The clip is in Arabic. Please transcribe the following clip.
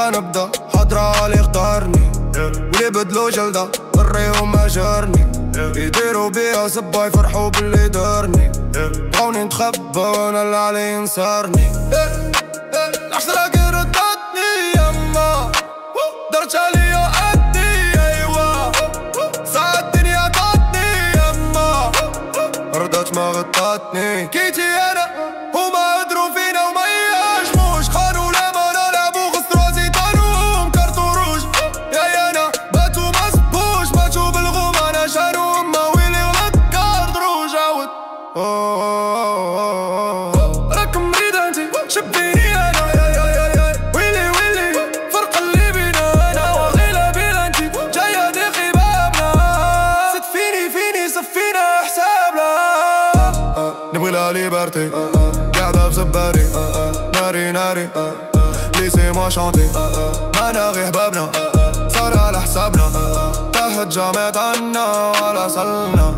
نبدا حضرة علي اختارني واللي بدلو جلدة بريهم ما جرني يديروا بيها سبا يفرحوا باللي دارني بغاوني نتخبى وانا اللي علي ينصرني العشرة كي ردتني يما درت عليا قدي ايوا ساعة الدنيا طاتني يما ردت ما غطتني كيتي انا هما قدروا فينا وما يهاجموش خانوا لما نلعبوا خسروا زيتانهم كارتو روج يا انا باتوا ما صبوش ماتوا بالغوم انا شانوا هما ويلي غلط كارت روج عاود راك مريضة انتي شبيني انا ويلي ويلي فرق اللي بينا انا وغيلة بينا انتي جاية داخي بابنا ست فيني صفينا حسابنا نبغي لها ليبرتي قاعدة بزباري ناري ليسي ما شانتي ما ناغي حبابنا صار على حسابنا تحت جامعة عنا ولا صلنا